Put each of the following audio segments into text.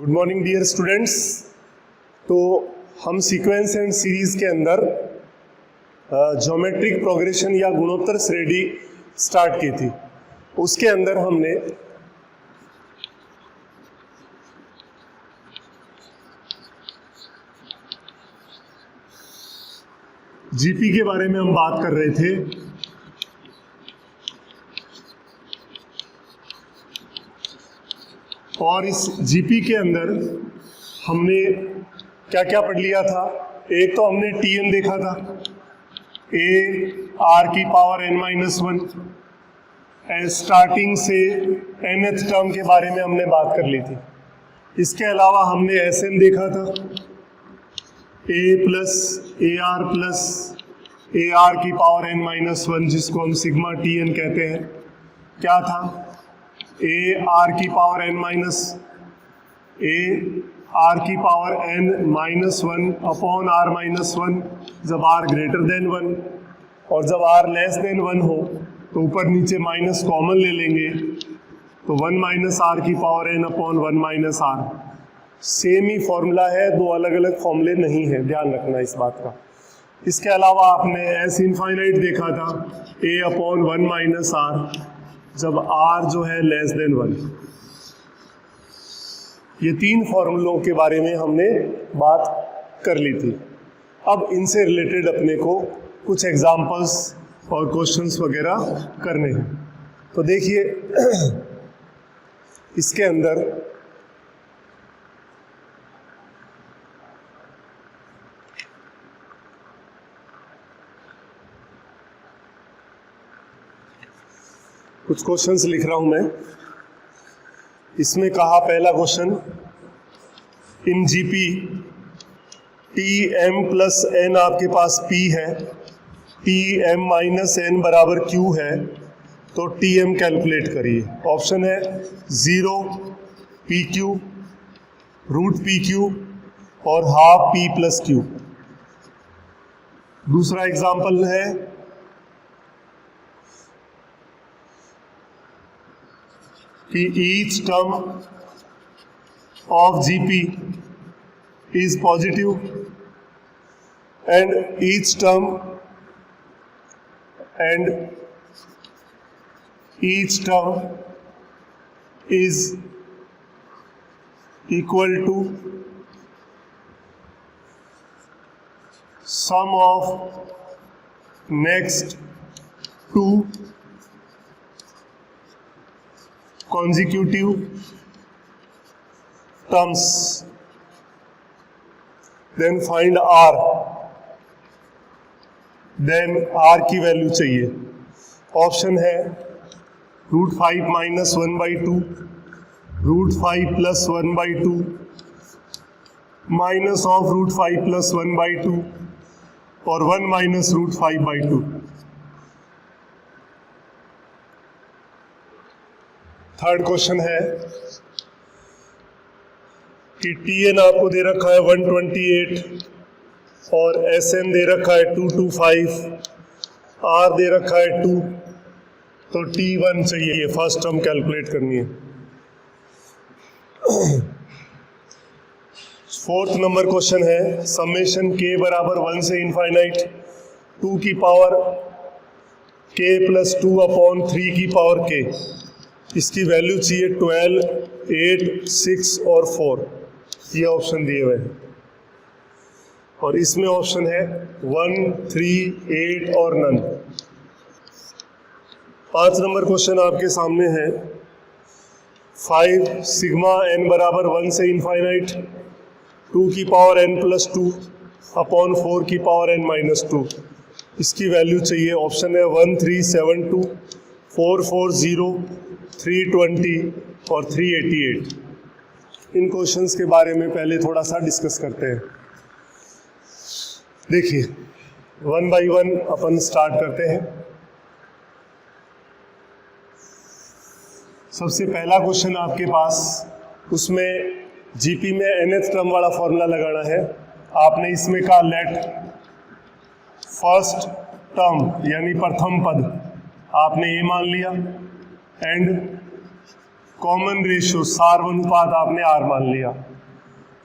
Good morning dear students. तो हम sequence and series के अंदर ज्योमेट्रिक प्रोग्रेशन या गुणोत्तर श्रेणी स्टार्ट की थी। उसके अंदर हमने जीपी के बारे में हम बात कर रहे थे। और इस जीपी के अंदर हमने क्या क्या पढ़ लिया था। एक तो हमने टीएन देखा था, ए आर की power n minus one. Starting से nth टर्म के बारे में हमने बात कर ली थी। इसके अलावा हमने एसएन देखा था, ए प्लस ए आर की पावर n माइनस वन, जिसको हम सिग्मा टीएन कहते हैं। क्या था? ए आर की power n minus one upon R minus one, जब आर ग्रेटर देन वन, और जब आर लेस देन वन हो तो ऊपर नीचे माइनस कॉमन ले लेंगे, तो वन माइनस आर की power n upon one minus R. Same ही फॉर्मूला है, दो अलग अलग फॉर्मूले नहीं है, ध्यान रखना इस बात का। इसके अलावा आपने एस इनफाइनाइट देखा था, ए अपॉन वन माइनस आर, जब आर जो है लेस देन वन। ये तीन फॉर्मूलों के बारे में हमने बात कर ली थी। अब इनसे रिलेटेड अपने को कुछ एग्जांपल्स और क्वेश्चंस वगैरह करने हैं। तो देखिए इसके अंदर कुछ क्वेश्चंस लिख रहा हूं मैं। इसमें कहा पहला question, in GP T M plus N आपके पास पी है, टी एम माइनस एन बराबर क्यू है, तो टी एम कैलकुलेट करिए। ऑप्शन है 0 P Q, root P Q और हाफ पी प्लस क्यू। दूसरा एग्जाम्पल है कि each term of GP is positive and each term is equal to sum of next two consecutive terms, then find R। then R की value चाहिए। Option है root 5 minus 1/2, root 5 plus 1/2, minus of root 5 plus 1/2 और 1 minus root 5/2। Third question है कि TN आपको दे रखा है 128 और एसएन दे रखा है 225, आर दे रखा है 2, तो टी1 चाहिए, फर्स्ट टर्म कैलकुलेट करनी है। फोर्थ नंबर क्वेश्चन है, समेशन के बराबर 1 से इनफाइनाइट 2 की पावर के प्लस 2 अपॉन 3 की पावर के। इसकी वैल्यू चाहिए 12, 8, 6 और 4। ये ऑप्शन दिए हुए हैं और इसमें ऑप्शन है 1, 3, 8 और नन। 5 नंबर क्वेश्चन आपके सामने है, 5 सिग्मा n बराबर 1 से इनफाइनाइट 2 की पावर n प्लस 2 अपॉन 4 की पावर n माइनस 2। इसकी वैल्यू चाहिए। ऑप्शन है 1372, 440, 320 और 388। इन क्वेश्चंस के बारे में पहले थोड़ा सा डिस्कस करते हैं। देखिए 1 बाई 1 अपन स्टार्ट करते हैं। सबसे पहला क्वेश्चन आपके पास, उसमें जीपी में nth टर्म वाला फॉर्मूला लगाना है। आपने इसमें कहा लेट फर्स्ट टर्म यानी प्रथम पद आपने ये मान लिया एंड कॉमन रेशियो सार्वनुपात आपने आर मान लिया।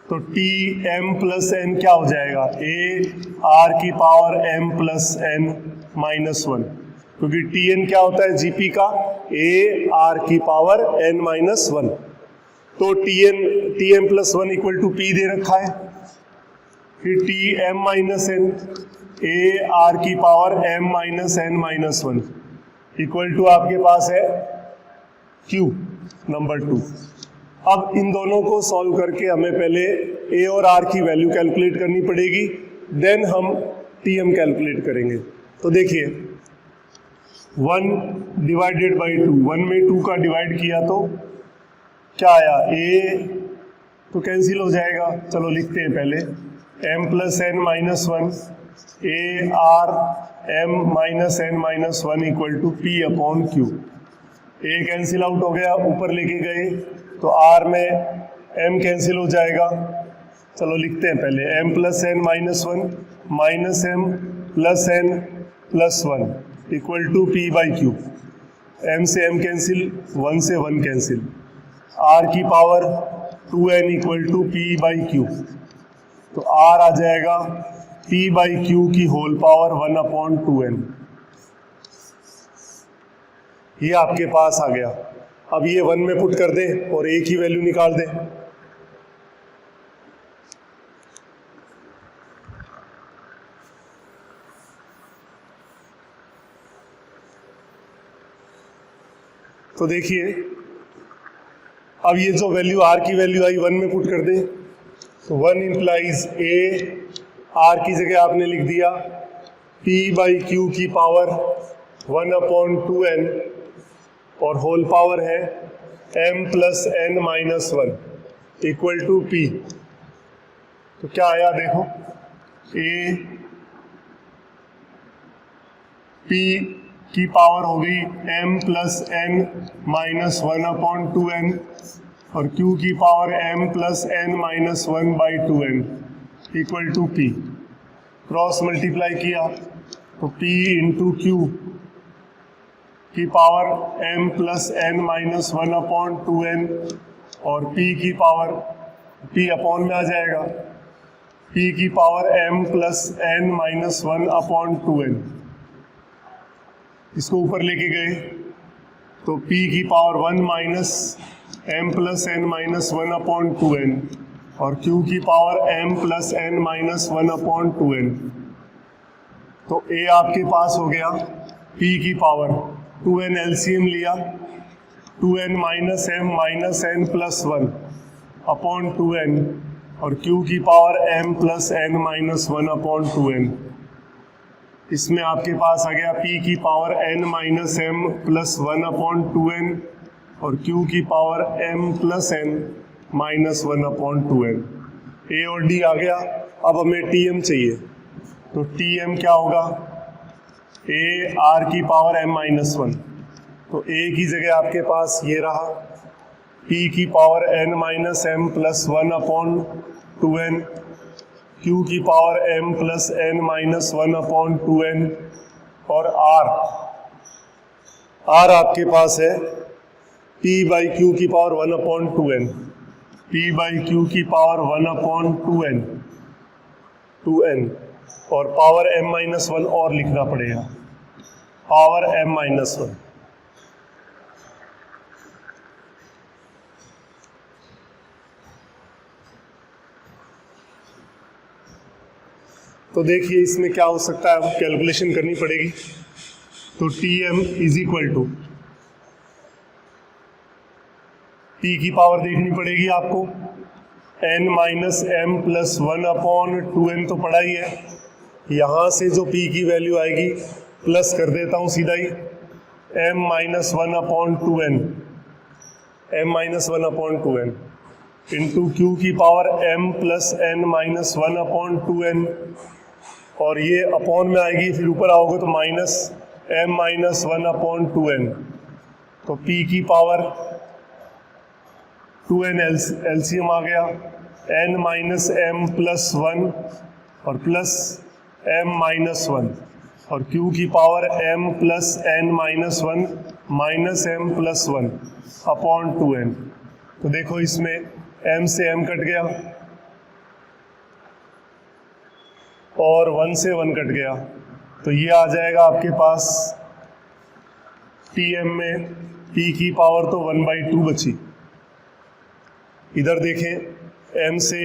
तो टी एम प्लस एन क्या हो जाएगा, ए आर की power M plus N minus one, क्योंकि टी एन क्या होता है जीपी का, ए आर की पावर एन माइनस वन। तो T M plus one equal to P दे रखा है, फिर T M minus N A R की power M minus N minus one equal to आपके पास है क्यू नंबर 2। अब इन दोनों को सॉल्व करके हमें पहले ए और आर की वैल्यू कैलकुलेट करनी पड़ेगी, देन हम टी एम कैलकुलेट करेंगे। तो देखिए 1 डिवाइडेड बाई 2, 1 में 2 का डिवाइड किया तो क्या आया, ए तो कैंसिल हो जाएगा, चलो लिखते हैं पहले M plus N minus one A R M minus N minus one equal to P upon Q. A cancel out हो गया, ऊपर लेके गए तो आर में एम कैंसिल हो जाएगा, चलो लिखते हैं पहले M plus N minus one minus M plus N plus one equal to P by Q. M से एम कैंसिल, 1 से 1 कैंसिल, आर की power 2n equal to P by Q. तो आर आ जाएगा पी बाई क्यू की whole power 1 upon 2n। ये आपके पास आ गया। अब ये 1 में पुट कर दें और ए की वैल्यू निकाल दें। तो देखिए अब ये जो वैल्यू आर की वैल्यू आई 1 में पुट कर दें, तो 1 इंप्लाइज ए, आर की जगह आपने लिख दिया पी बाई क्यू की पावर 1 अपॉन 2n और होल पावर है m plus N minus one equal to P. तो क्या आया देखो, ए पी की पावर हो गई m plus N minus one upon 2n और q की power m plus N minus one by 2n equal to P. Cross multiply किया तो p इंटू क्यू की power m plus N minus one upon 2n और p की power p upon में आ जाएगा, p की power m plus N minus one upon 2n। इसको ऊपर लेके गए तो p की power 1 minus m plus N minus one upon 2n और q की power m plus N minus one upon 2n। तो a आपके पास हो गया p की पावर 2n एलसीएम लिया, 2n minus m minus n plus one upon 2n और q की power m plus n minus one upon 2n। इसमें आपके पास आ गया p की power n minus m plus one upon 2n और q की power m plus n minus one upon 2n। a और d आ गया। अब हमें tm चाहिए, तो tm क्या होगा, a r की पावर m माइनस वन, तो a की जगह आपके पास ये रहा p की power n minus m plus one upon 2n, q की power m plus n minus one upon 2n और r आपके पास है p बाई क्यू की power 1 upon 2n, p by Q की पावर 1 अपॉन 2n और power m minus one और लिखना पड़ेगा, पावर m माइनस वन। तो देखिए इसमें क्या हो सकता है, कैलकुलेशन करनी पड़ेगी। तो Tm is equal to P की पावर देखनी पड़ेगी आपको, n minus M plus one upon 2n तो पड़ा ही है। यहाँ से जो P की वैल्यू आएगी प्लस कर देता हूँ सीधा ही, m minus one upon 2n, m minus one upon 2n into Q की power m plus n minus one upon 2n और ये अपॉन में आएगी, फिर ऊपर आओगे तो minus m minus one upon 2n। तो P की पावर 2n एलसीएम आ गया, n minus m plus one और प्लस m माइनस वन और q की power m plus n minus one minus m plus one upon 2n। तो देखो इसमें m से m कट गया, और 1 से 1 कट गया, तो ये आ जाएगा आपके पास Tm में p की पावर तो 1/2 बची। इधर देखें m से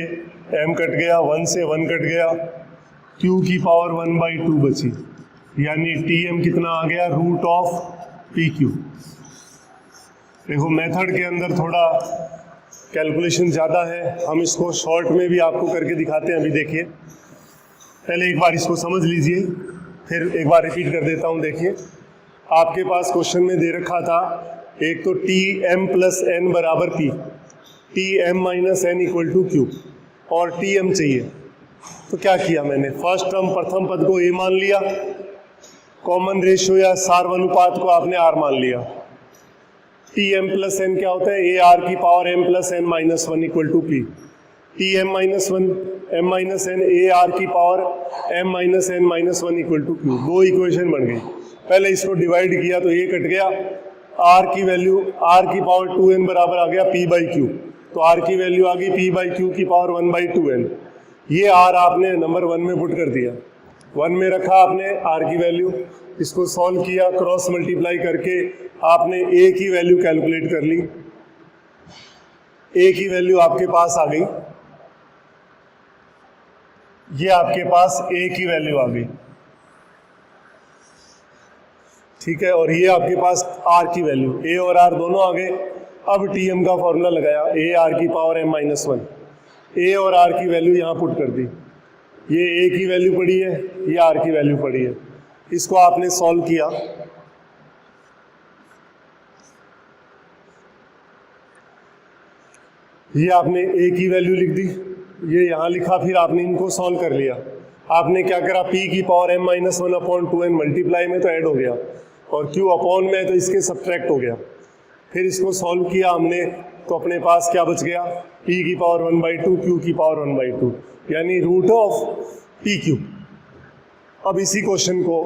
m कट गया, 1 से 1 कट गया, q की पावर 1/2 बची, यानी Tm कितना आ गया, √PQ। देखो मेथड के अंदर थोड़ा कैलकुलेशन ज़्यादा है, हम इसको शॉर्ट में भी आपको करके दिखाते हैं। अभी देखिए, पहले एक बार इसको समझ लीजिए, फिर एक बार रिपीट कर देता हूँ। देखिए, आपके पास क्वेश्चन में दे रखा था एक तो Tm + n बराबर P, Tm - n = Q और Tm चाहिए। तो क्या किया मैंने, फर्स्ट टर्म प्रथम पद को A मान लिया, कॉमन रेशियो या सार्वनुपात को आपने R मान लिया। Tm + n क्या होता है, AR की power m + n - 1 = P। Tm - 1 m - n AR की पावर m - n - 1 = Q। दो इक्वेशन बन गई। पहले इसको डिवाइड किया तो ये कट गया, R की वैल्यू R की पावर 2n बराबर आ गया P/Q, तो R की वैल्यू आ गई P/Q की पावर 1/2n। ये R आपने नंबर 1 में पुट कर दिया, 1 में रखा आपने R की वैल्यू, इसको सॉल्व किया, क्रॉस मल्टीप्लाई करके आपने A की वैल्यू कैलकुलेट कर ली। A की वैल्यू आपके पास आ गई, ये आपके पास A की वैल्यू आ गई, ठीक है, और ये आपके पास R की वैल्यू, A और R दोनों आ गए। अब Tm का फॉर्मूला लगाया, AR की पावर m - 1, A और R की वैल्यू यहाँ पुट कर दी, ये A की वैल्यू पड़ी है, ये R की वैल्यू पड़ी है, इसको आपने सॉल्व किया। ये आपने A की वैल्यू लिख दी, ये यहाँ लिखा, फिर आपने इनको सॉल्व कर लिया। आपने क्या करा, P की पावर m - 1/2n मल्टीप्लाई में तो ऐड हो गया और Q अपॉन में तो इसके सब्ट्रैक्ट हो गया। फिर इसको सॉल्व किया हमने, तो अपने पास क्या बच गया, P की पावर 1/2, Q की पावर 1/2, यानी √PQ। अब इसी क्वेश्चन को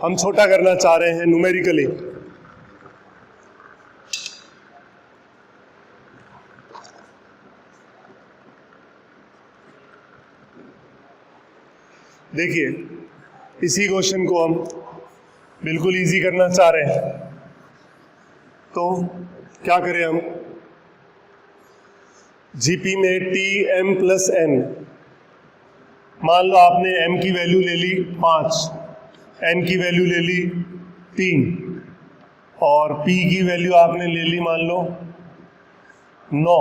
हम छोटा करना चाह रहे हैं न्यूमेरिकली। देखिए, इसी क्वेश्चन को हम बिल्कुल इजी करना चाह रहे हैं, तो क्या करें हम, जीपी में Tm + n, मान लो आपने m की वैल्यू ले ली 5, n की वैल्यू ले ली 3 और p की वैल्यू आपने ले ली मान लो 9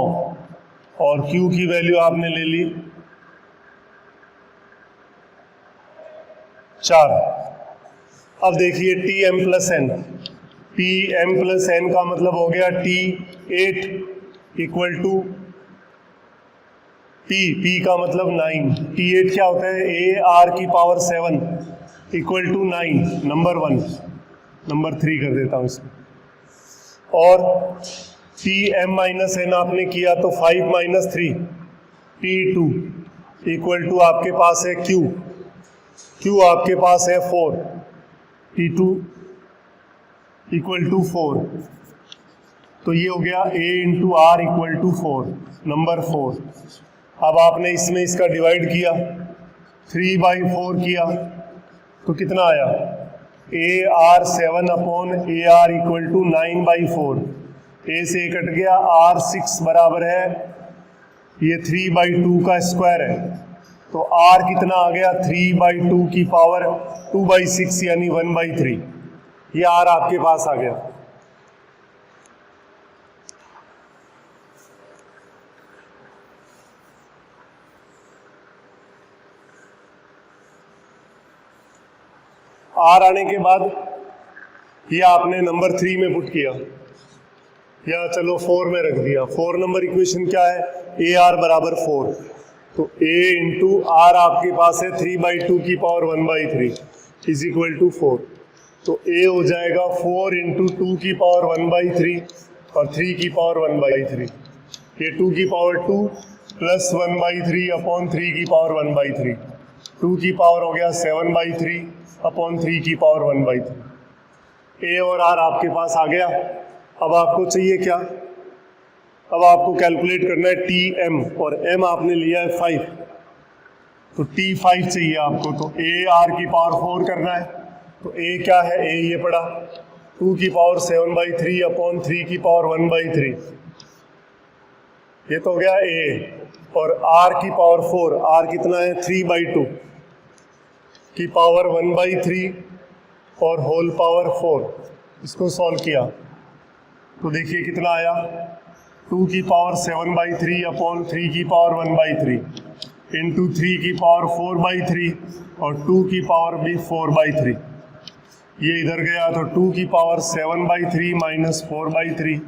और q की वैल्यू आपने ले ली 4। अब देखिए Tm + n, Tm + n का मतलब हो गया T8 = P का मतलब 9, T8 क्या होता है, AR की पावर 7 = 9, नंबर 1, नंबर 3 कर देता हूँ इसको। और Tm - n आपने किया तो 5 - 3, T2 = आपके पास है Q आपके पास है 4, T2 = 4, तो ये हो गया A × R = 4, नंबर 4। अब आपने इसमें इसका डिवाइड किया, 3/4 किया तो कितना आया, AR 7/AR = 9/4, A से A कट गया, R 6 बराबर है, ये 3/2 का स्क्वायर है, तो R कितना आ गया, 3/2 की पावर 2/6 यानी 1/3, ये R आपके पास आ गया। R आने के बाद ये आपने नंबर 3 में पुट किया, या चलो 4 में रख दिया। 4 नंबर इक्वेशन क्या है, AR = 4, तो A × R आपके पास है 3/2 की पावर 1/3 = 4, तो A हो जाएगा 4 × 2 की पावर 1/3 और 3 की पावर 1/3, ये 2 की पावर 2 + 1/3/3 की पावर 1/3, 2 की पावर हो गया 7/3/3 की पावर 1/3। A और R आपके पास आ गया। अब आपको चाहिए क्या, अब आपको कैलकुलेट करना है Tm, और m आपने लिया है 5, तो T5 चाहिए आपको, तो A R की पावर 4 करना है। तो A क्या है, A ये पड़ा 2 की पावर 7/3 अपॉन 3 की पावर 1/3, ये तो हो गया A। और R की पावर 4, R कितना है 3/2 की पावर 1/3 और होल पावर 4, इसको सॉल्व किया तो देखिए कितना आया, 2 की पावर 7/3 अपॉन 3 की पावर 1/3 इंटू 3 की पावर 4/3 और 2 की पावर भी 4/3, ये इधर गया तो 2 की पावर 7/3 माइनस 4/3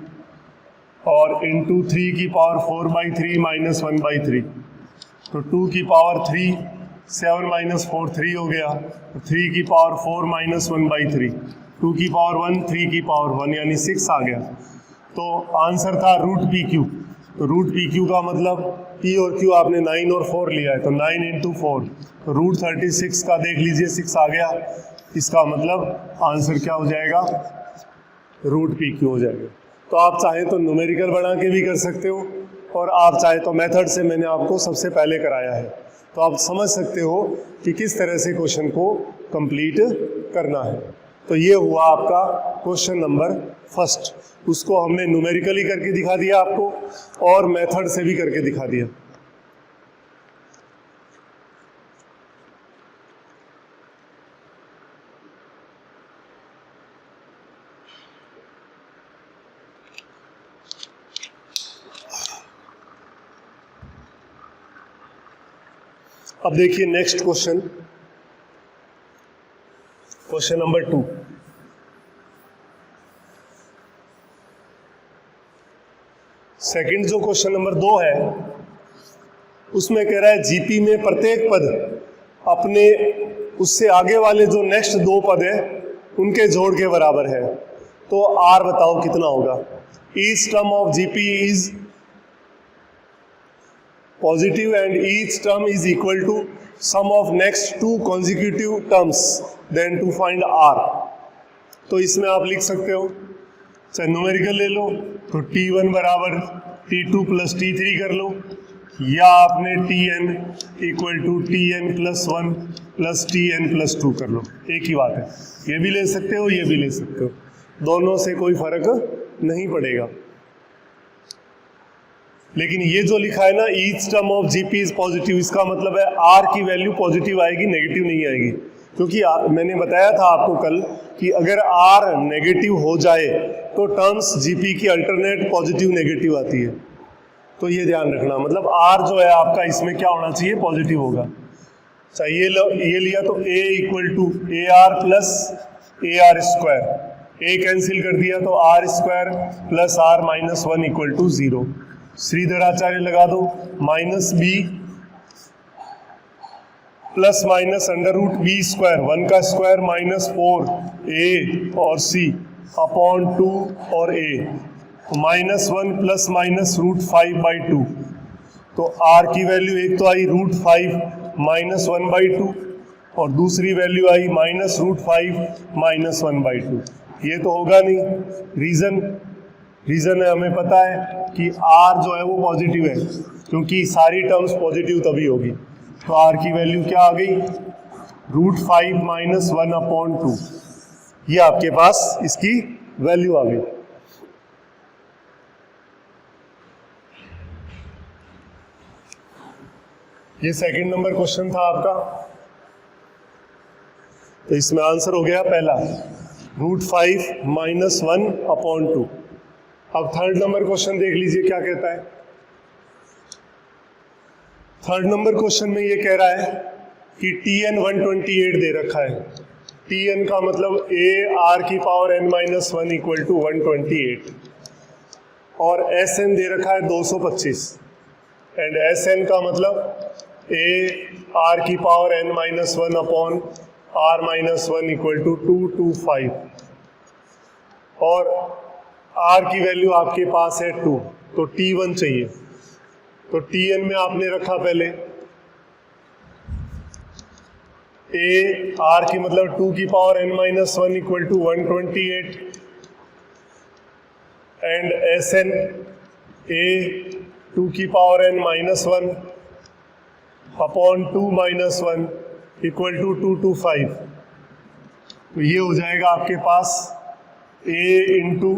और इंटू 3 की पावर 4/3 माइनस 1/3, तो 2 की पावर 3, 7 माइनस 4 3 हो गया, तो 3 की पावर 4 माइनस 1/3, 2 की पावर 1, 3 की पावर 1 यानी 6 आ गया। तो आंसर था रूट पी क्यू। तो रूट पी क्यू का मतलब पी और क्यू आपने 9 और 4 लिया है, तो 9 इंटू 4, तो रूट 36 का देख लीजिए 6 आ गया। इसका मतलब आंसर क्या हो जाएगा, रूट पी क्यू हो जाएगा। तो आप चाहें तो न्यूमेरिकल बना के भी कर सकते हो, और आप चाहे तो मेथड से मैंने आपको सबसे पहले कराया है, तो आप समझ सकते हो कि किस तरह से क्वेश्चन को कंप्लीट करना है। तो ये हुआ आपका क्वेश्चन नंबर फर्स्ट, उसको हमने न्यूमेरिकली करके दिखा दिया आपको और मेथड से भी करके दिखा दिया। अब देखिए next question, question number 2। Second जो क्वेश्चन नंबर 2 है उसमें कह रहा है जीपी में प्रत्येक पद अपने उससे आगे वाले जो नेक्स्ट 2 पद है उनके जोड़ के बराबर है, तो आर बताओ कितना होगा। Each term of GP is positive and each term is equal to sum of next 2 consecutive terms, then to find r। तो इसमें आप लिख सकते हो, चाहे न्यूमेरिकल ले लो तो t1 बराबर t2 प्लस t3 कर लो, या आपने tn equal to tn plus 1 plus tn plus 2 कर लो, एक ही बात है। ये भी ले सकते हो, ये भी ले सकते हो, दोनों से कोई फर्क नहीं पड़ेगा। लेकिन ये जो लिखा है ना each term of GP is positive, इसका मतलब है आर की वैल्यू पॉजिटिव आएगी, नेगेटिव नहीं आएगी। क्योंकि मैंने बताया था आपको कल कि अगर आर नेगेटिव हो जाए तो टर्म्स जीपी की अल्टरनेट पॉजिटिव नेगेटिव आती है, तो ये ध्यान रखना। मतलब आर जो है आपका इसमें क्या होना चाहिए, पॉजिटिव होगा। चाहिए ये लिया तो a equal to a r plus a r square, a cancel कर दिया तो r square plus r minus 1 equal to 0। Shridhar Acharya लगा दो, minus b plus minus under root b square, 1 का स्क्वायर माइनस 4 ए और सी अपॉन 2 और ए, माइनस 1 प्लस माइनस रूट 5/2। तो are की वैल्यू एक तो आई रूट 5 माइनस 1/2 और दूसरी वैल्यू आई माइनस रूट 5 माइनस 1/2। ये तो होगा नहीं। रीजन है, हमें पता है कि r जो है वो पॉजिटिव है, क्योंकि सारी टर्म्स पॉजिटिव तभी होगी। तो r की वैल्यू क्या आ गई, रूट 5 माइनस 1/2, ये आपके पास इसकी वैल्यू आ गई। ये सेकंड नंबर क्वेश्चन था आपका, तो इसमें आंसर हो गया पहला, रूट 5 माइनस 1/2। अब थर्ड नंबर क्वेश्चन देख लीजिए क्या कहता है। थर्ड नंबर क्वेश्चन में ये कह रहा है कि tn 128 दे रखा है। tn का मतलब a r की पावर n-1 इक्वल टू 128 और sn दे रखा है 225 एंड sn का मतलब a r की power n-1 upon r-1 equal to 225 और r की वैल्यू आपके पास है 2, तो t1 चाहिए। तो tn में आपने रखा पहले a r की मतलब 2 की power n-1 equal to 128 and sn a 2 की power n-1 upon 2 minus 1 equal to 225। तो ये हो जाएगा आपके पास a इंटू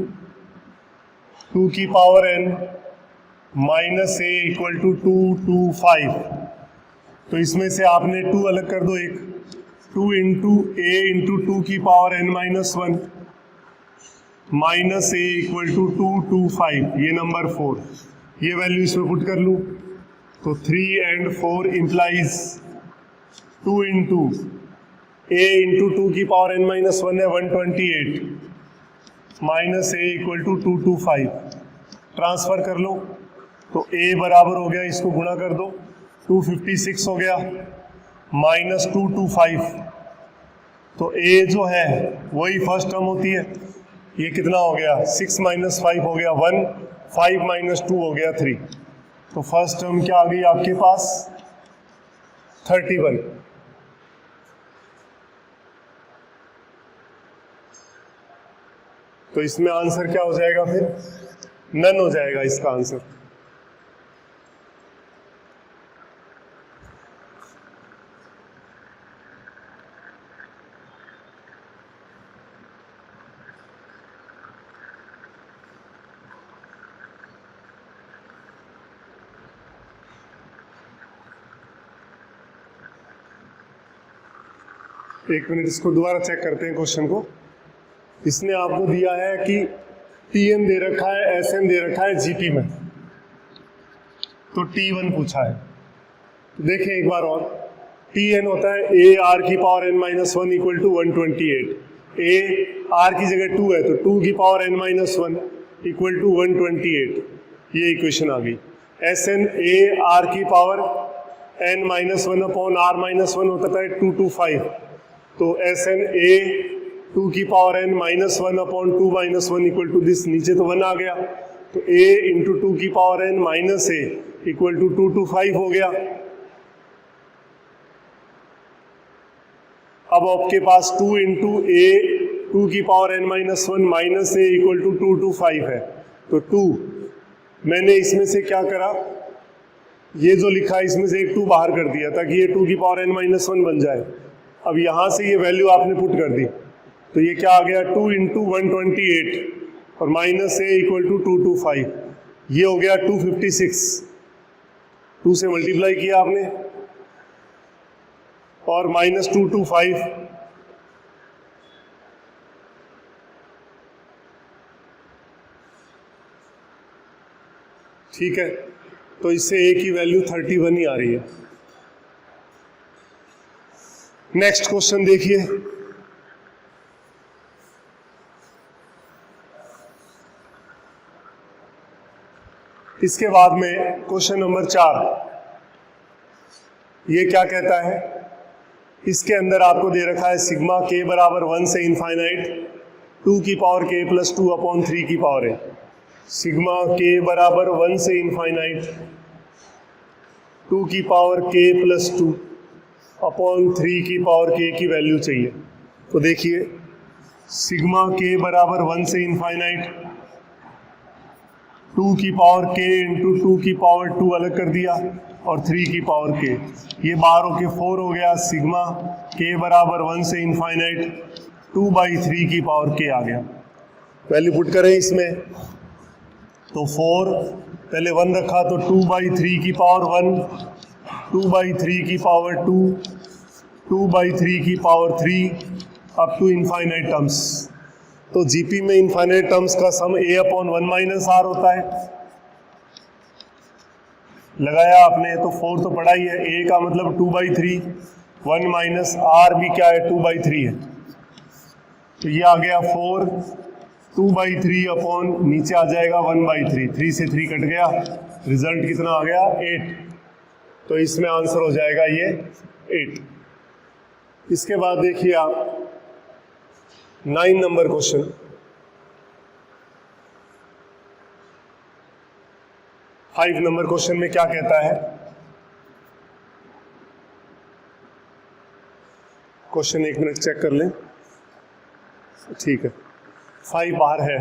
2 की power n minus a equal to 225। तो इसमें से आपने 2 अलग कर दो, एक 2 इंटू a इंटू 2 की power n minus 1 minus a equal to 225, ये नंबर 4। ये वैल्यू इसमें पुट कर लूँ तो 3 and 4 implies 2 into a into 2 की पावर n माइनस 1 है 128 minus a equal to 225। Transfer कर लो तो a बराबर हो गया, इसको गुणा कर दो 256 हो गया माइनस 225। तो a जो है वही फर्स्ट टर्म होती है, ये कितना हो गया 6 माइनस 5 हो गया 1, 5 माइनस 2 हो गया 3। तो फर्स्ट टर्म क्या आ गई आपके पास 31। तो इसमें आंसर क्या हो जाएगा, फिर नन हो जाएगा इसका आंसर। एक मिनट, इसको दोबारा चेक करते हैं क्वेश्चन को। इसने आपको दिया है कि Tn दे रखा है, Sn दे रखा है Gp में, तो T1 पूछा है। तो देखें एक बार और, Tn होता है a r की power n minus 1 equal to 128। a r की जगह 2 है तो 2 की power n minus 1 equal to 128, ये इक्वेशन आ गई। Sn a r की power n minus 1 upon r minus 1 होता है 225। तो Sn a 2 की power n minus 1 upon 2 minus 1 equal to this, नीचे तो 1 आ गया, तो a इंटू 2 की power n minus a equal to 225 हो गया। अब आपके पास 2 इंटू a 2 की power n minus 1 minus a equal to 225 है। तो 2 मैंने इसमें से क्या करा, ये जो लिखा है इसमें से एक 2 बाहर कर दिया ताकि ये 2 की पावर n माइनस 1 बन जाए। अब यहां से ये वैल्यू आपने पुट कर दी तो ये क्या आ गया 2 इंटू 128 और माइनस a इक्वल टू 225, ये हो गया 256। 2 से मल्टीप्लाई किया आपने और माइनस 225, ठीक है। तो इससे a की वैल्यू 31 ही आ रही है। नेक्स्ट क्वेश्चन देखिए, इसके बाद में क्वेश्चन नंबर 4, ये क्या कहता है, इसके अंदर आपको दे रखा है सिग्मा k बराबर 1 से इनफाइनाइट 2 की पावर k प्लस 2 अपॉन 3 की पावर है। सिग्मा k बराबर 1 से इनफाइनाइट 2 की पावर k प्लस 2 अपॉन 3 की पावर k की वैल्यू चाहिए। तो देखिए सिग्मा k बराबर 1 से इनफाइनाइट 2 की पावर k इंटू 2 की पावर 2 अलग कर दिया और 3 की पावर k, ये बाहर होके 4 हो गया। सिग्मा k बराबर 1 से इनफाइनाइट 2/3 की पावर k आ गया। वैल्यू पुट करें इसमें तो 4 पहले 1 रखा तो 2/3 की पावर 1, 2/3 की पावर 2, 2/3 की power 3 up to infinite terms. तो जीपी में इनफाइनाइट टर्म्स का sum a upon 1 minus r होता है। लगाया आपने तो 4 तो पढ़ा ही है, a का मतलब 2/3, 1 माइनस r भी क्या है 2/3 है। तो ये आ गया 4, 2/3 अपॉन नीचे आ जाएगा 1/3, 3 से 3 कट गया, रिजल्ट कितना आ गया 8। तो इसमें आंसर हो जाएगा ये 8। इसके बाद देखिए आप 9 number question, five number question में क्या कहता है, क्वेश्चन एक मिनट चेक कर लें, ठीक है। 5 बाहर है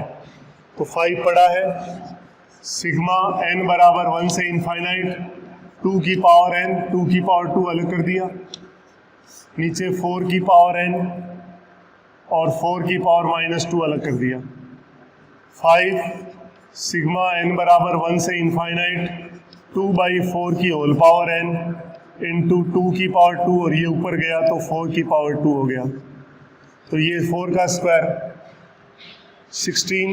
तो 5 पड़ा है, सिग्मा n बराबर 1 से इनफाइनाइट 2 की पावर n, 2 की पावर 2 अलग कर दिया, नीचे 4 की पावर n और 4 की पावर -2 अलग कर दिया। 5 सिग्मा n बराबर 1 से इनफाइनाइट 2/4 की होल पावर n इंटू 2 की पावर 2, और ये ऊपर गया तो 4 की पावर 2 हो गया। तो ये 4 का स्क्वायर 16,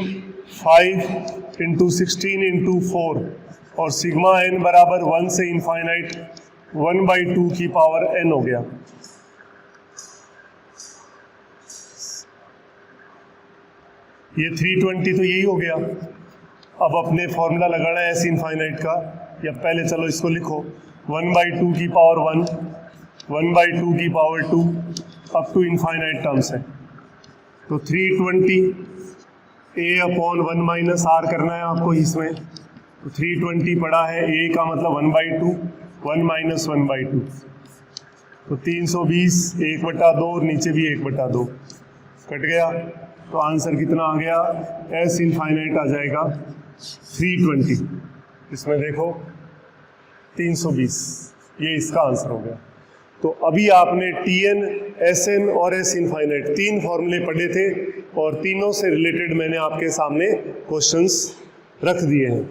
5 इंटू 16 इंटू 4, और सिग्मा n बराबर 1 से इनफाइनाइट 1/2 की पावर n हो गया। ये 320 तो यही हो गया। अब अपने फॉर्मूला लगाना है एस इनफाइनाइट का, या पहले चलो इसको लिखो, 1/2 की पावर 1, 1/2 की power 2 up to infinite terms है। तो 320 a/1 माइनस r करना है आपको इसमें। तो 320 पड़ा है, a का मतलब 1/2, 1 माइनस 1/2, तो 320 1/2, और नीचे भी 1/2 कट गया। तो आंसर कितना आ गया, एस इनफाइनाइट आ जाएगा 320। इसमें देखो 320, ये इसका आंसर हो गया। तो अभी आपने Tn, Sn और S इनफाइनाइट 3 फॉर्मूले पढ़े थे, और तीनों से रिलेटेड मैंने आपके सामने क्वेश्चंस रख दिए हैं।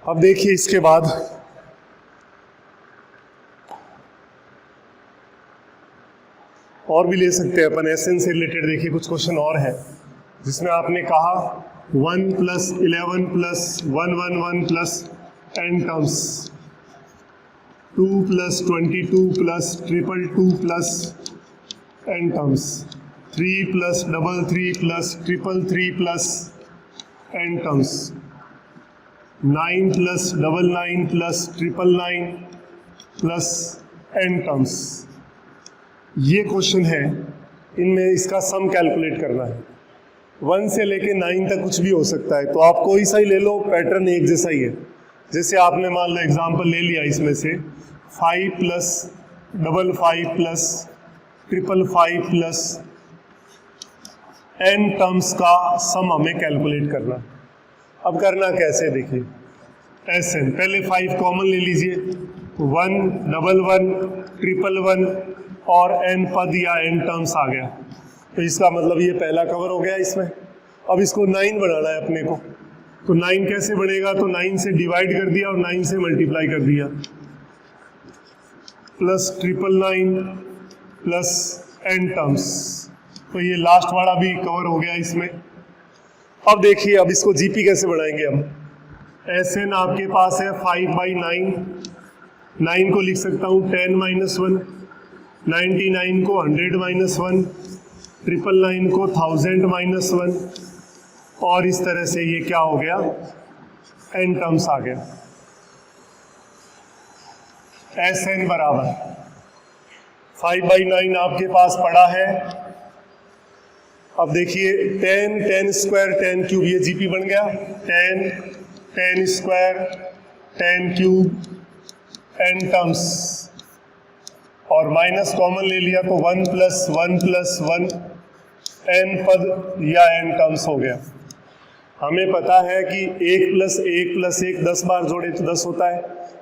अब देखिए इसके बाद और भी ले सकते हैं अपन, एसएन से रिलेटेड। देखिए कुछ क्वेश्चन और है जिसमें आपने कहा 1 + 11 + 111 + n terms, 2 + 22 + 222 + n terms, 3 + 33 + 333 + n terms, 9 + 99 + 999 + n terms. ये क्वेश्चन है, इनमें इसका सम कैलकुलेट करना है। 1 से लेके 9 तक कुछ भी हो सकता है, तो आप कोई सा ही ले लो, पैटर्न एक जैसा ही है। जैसे आपने मान लो एग्जांपल ले लिया इसमें से 5 + 55 + 555 + n टर्म्स का सम हमें कैलकुलेट करना। अब करना कैसे, देखिए Sn, पहले 5 कॉमन ले लीजिए, 1 11 111 और n पद या n टर्म्स आ गया। तो इसका मतलब ये पहला कवर हो गया इसमें। अब इसको 9 बनाना है अपने को, तो 9 कैसे बनेगा, तो 9 से डिवाइड कर दिया और 9 से मल्टीप्लाई कर दिया, प्लस 999 प्लस n टर्म्स। तो ये लास्ट वाला भी कवर हो गया इसमें। अब देखिए, अब इसको जीपी कैसे बढ़ाएंगे हम। Sn आपके पास है 5/9, 9 को लिख सकता हूँ 10 - 1, 99 को 100 - 1, 999 को 1000 - 1, और इस तरह से ये क्या हो गया, n टर्म्स आ गया। Sn बराबर 5/9 आपके पास पड़ा है। अब देखिए 10 10 स्क्वायर 10 क्यूब, ये जीपी बन गया। 10 10 स्क्वायर 10 क्यूब n टर्म्स, और माइनस कॉमन ले लिया तो 1 + 1 + 1 n पद या n टर्म्स हो गया। हमें पता है कि 1 + 1 + 1 10 बार जोड़े तो 10 होता है,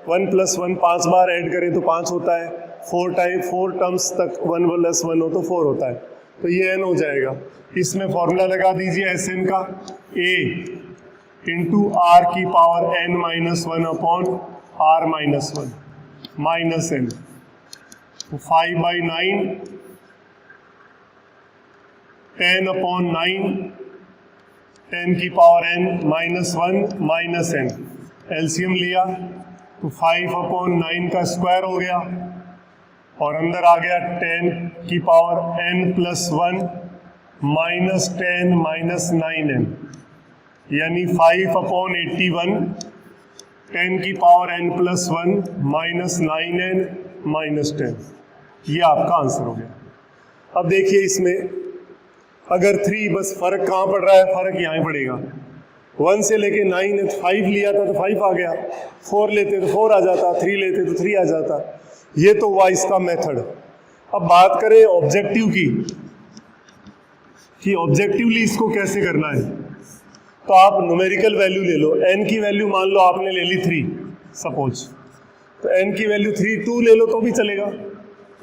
1 + 1 5 बार ऐड करें तो 5 होता है, 4 टर्म्स तक 1 + 1 हो तो 4 होता है, तो ये n हो जाएगा। इसमें फॉर्मूला लगा दीजिए Sn का, a इंटू r की power n - 1 upon r - 1 minus n। 5/9 10/9 10 की power n -1 minus n, LCM लिया तो 5/9 का स्क्वायर हो गया, और अंदर आ गया 10 की power n + 1 minus 10 minus 9n, यानी 5/81 10 की power n + 1 minus 9n minus 10। ये आपका आंसर हो गया। अब देखिए इसमें अगर 3, बस फर्क कहाँ पड़ रहा है, फर्क यहाँ ही पड़ेगा। 1 से लेके 9 है, 5 लिया था तो 5 आ गया, 4 लेते तो 4 आ जाता, 3 लेते तो 3 आ जाता। ये तो हुआ इसका मेथड। अब बात करें ऑब्जेक्टिव की कि ऑब्जेक्टिवली इसको कैसे करना है। तो आप न्यूमेरिकल वैल्यू ले लो। n की वैल्यू मान लो आपने ले ली 3 सपोज, तो n की वैल्यू 3, 2 ले लो तो भी चलेगा।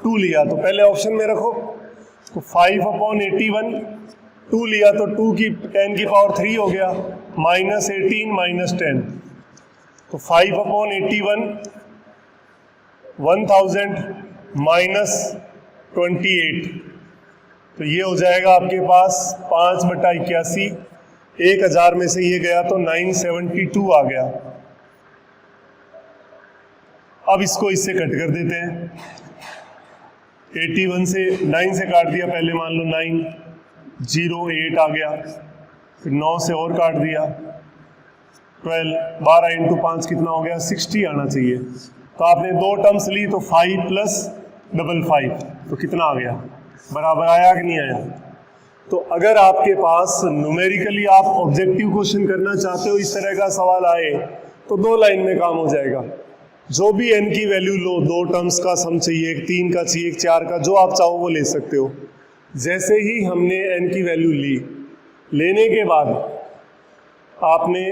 2 लिया तो पहले ऑप्शन में रखो, तो 5/81, 2 लिया तो 2 की 10 की पावर 3 हो गया, -18 -10, तो 5/81 1000 -28, तो ये हो जाएगा आपके पास 5/81। 1000 में से ये गया तो 972 आ गया। अब इसको इससे कट कर देते हैं। 81 से 9 से काट दिया, पहले मान लो 9, 0 8 आ गया, फिर 9 से और काट दिया 12, 12 × 5 कितना हो गया, 60 आना चाहिए। तो आपने 2 टर्म्स ली तो 5 + 55, तो कितना आ गया, बराबर आया कि नहीं आया। तो अगर आपके पास न्यूमेरिकली आप ऑब्जेक्टिव क्वेश्चन करना चाहते हो, इस तरह का सवाल आए तो 2 लाइन में काम हो जाएगा। जो भी n की वैल्यू लो, 2 टर्म्स का सम चाहिए, 3 का चाहिए, 4 का, जो आप चाहो वो ले सकते हो। जैसे ही हमने n की वैल्यू ली, लेने के बाद आपने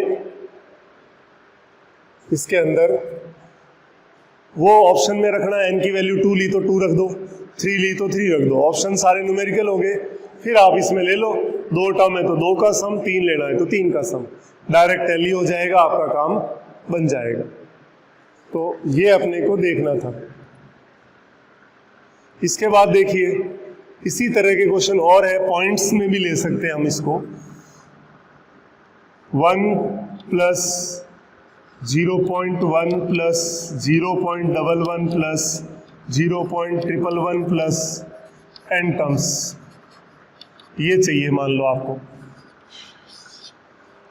इसके अंदर वो ऑप्शन में रखना, n की वैल्यू 2 ली तो 2 रख दो, 3 ली तो 3 रख दो। ऑप्शन सारे न्यूमेरिकल हो गए। फिर आप इसमें ले लो, 2 टर्म है तो 2 का सम, 3 लेना है तो 3 का सम, डायरेक्ट टैली हो जाएगा, आपका काम बन जाएगा। तो ये अपने को देखना था। इसके बाद देखिए इसी तरह के क्वेश्चन और है, पॉइंट्स में भी ले सकते हैं हम इसको। 1 + 0.1 + 0.11 + 0.111 + n टर्म्स, ये चाहिए मान लो आपको।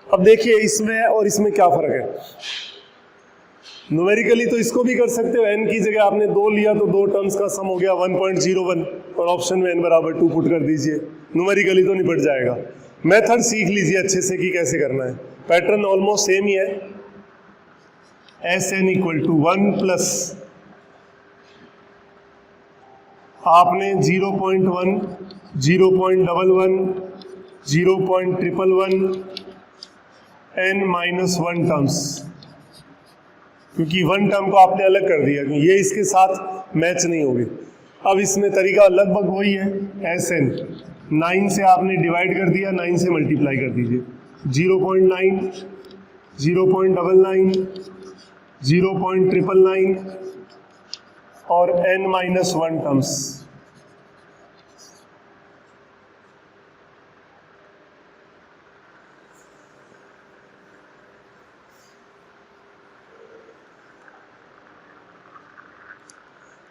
अब देखिए इसमें और इसमें क्या फर्क है। न्यूमेरिकली तो इसको भी कर सकते हो, n की जगह आपने 2 लिया तो 2 टर्म्स का सम हो गया 1.01, और ऑप्शन में n = 2 पुट कर दीजिए। न्यूमेरिकली तो निपट जाएगा। मेथड सीख लीजिए अच्छे से कि कैसे करना है। पैटर्न ऑलमोस्ट सेम ही है। Sn = 1 + आपने 0.1, 0.11, 0.111 n-1 टर्म्स, क्योंकि 1 टर्म को आपने अलग कर दिया, ये इसके साथ मैच नहीं होगी। अब इसमें तरीका लगभग वही है। Sn 9 से आपने डिवाइड कर दिया, 9 से मल्टीप्लाई कर दीजिए, 0.9, 0.99, 0.999 और n-1 टर्म्स।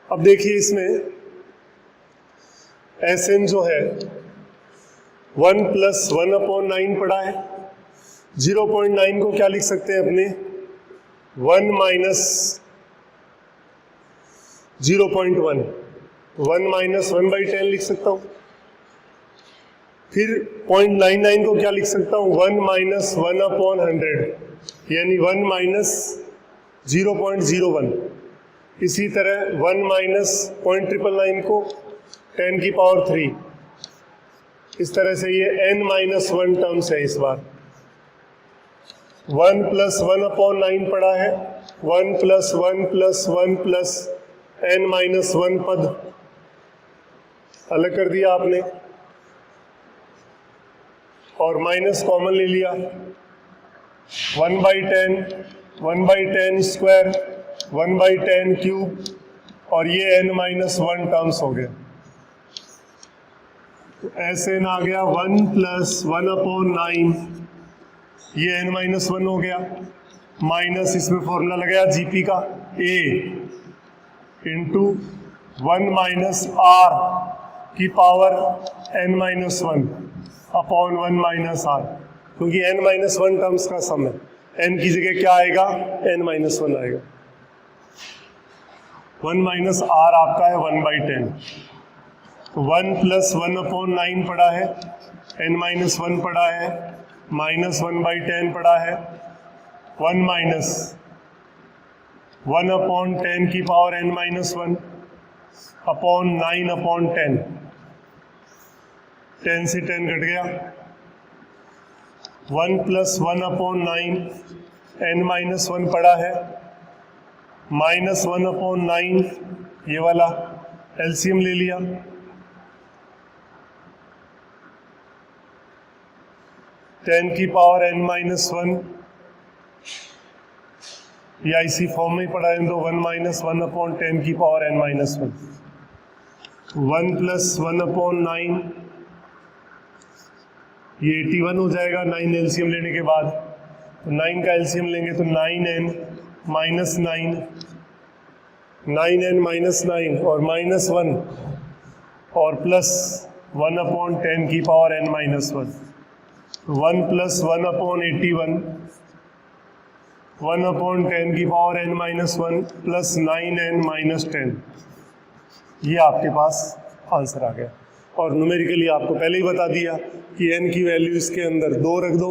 अब देखिए इसमें Sn जो है 1 + 1/9 पड़ा है। 0.9 को क्या लिख सकते हैं अपने, 1 - 0.1, 1 - 1/10 लिख सकता हूँ। फिर 0.99 को क्या लिख सकता हूँ, 1 - 1/100, यानी 1 - 0.01। इसी तरह 1 - 0.999 को 10 की पावर 3। इस तरह से ये n-1 टर्म्स है। इस बार 1 + 1/9 पड़ा है, 1 + 1 + 1 + n-1 पद अलग कर दिया आपने और माइनस कॉमन ले लिया। 1/10, 1/10 स्क्वायर, 1/10 क्यूब, और ये n-1 टर्म्स हो गया। तो Sn आ गया 1 + 1/9, ये n-1 हो गया, माइनस इसमें फॉर्मूला लगाया जीपी का, a इंटू 1 - r की पावर n-1 अपॉन 1 - r, क्योंकि n-1 टर्म्स का सम है। n की जगह क्या आएगा, n-1 आएगा। 1 - r आपका है 1/10। तो 1 + 1/9 पड़ा है, n-1 पड़ा है, -1/10 पड़ा है, 1 - 1/10 की पावर n-1 अपॉन 9/10, 10 से 10 घट गया, 1 + 1/9 n-1 पड़ा है, -1/9 ये वाला एलसीएम ले लिया, टेन की पावर n-1 या इसी फॉर्म में पढ़ा है तो 1 - 1/10 की पावर n-1, 1 + 1/9 ये 81 हो जाएगा 9 एलसीएम लेने के बाद। तो 9 का एलसीएम लेंगे तो 9n - 9, 9n - 9 और -1 और प्लस 1/10 की पावर n-1, 1 + 1/81, 1/10 की पावर n-1 प्लस 9n - 10, ये आपके पास आंसर आ गया। और न्यूमेरिकली आपको पहले ही बता दिया कि n की वैल्यू इसके अंदर 2 रख दो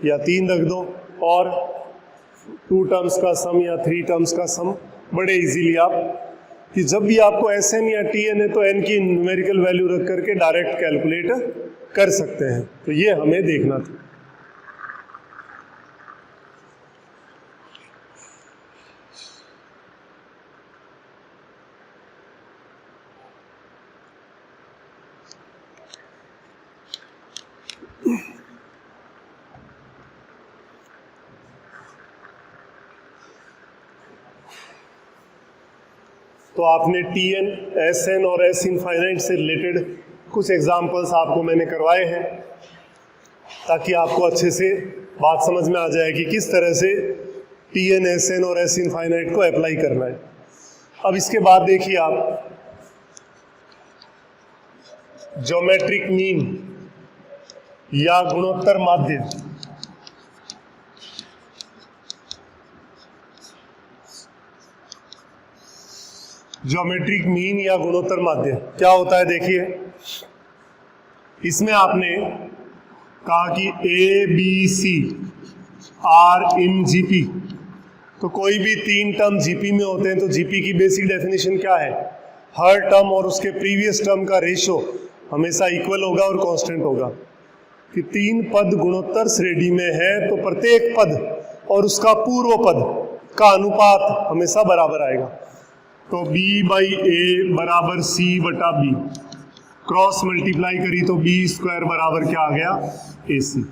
या 3 रख दो, और 2 टर्म्स का सम या 3 टर्म्स का सम बड़े इजीली आप, कि जब भी आपको Sn या Tn है तो n की न्यूमेरिकल वैल्यू रख करके डायरेक्ट कैलकुलेट कर सकते हैं। तो ये हमें देखना था। तो आपने Tn, Sn और S इनफाइनाइट से रिलेटेड कुछ एग्जाम्पल्स आपको मैंने करवाए हैं, ताकि आपको अच्छे से बात समझ में आ जाए कि किस तरह से Tn, Sn और S इनफाइनाइट को अप्लाई करना है। अब इसके बाद देखिए आप ज्योमेट्रिक मीन या गुणोत्तर माध्य, ज्योमेट्रिक मीन या गुणोत्तर माध्य क्या होता है? देखिए इसमें आपने कहा कि ABC आर इन जीपी, तो कोई भी 3 टर्म जीपी में होते हैं तो जीपी की बेसिक डेफिनेशन क्या है? हर टर्म और उसके प्रीवियस टर्म का रेशो हमेशा इक्वल होगा और कांस्टेंट होगा। कि 3 पद गुणोत्तर श्रेणी में है तो प्रत्येक पद और उसका पूर्व पद का अनुपात हमेशा बराबर आएगा। तो B/A बराबर C/B, क्रॉस मल्टीप्लाई करी तो B² बराबर क्या आ गया? AC।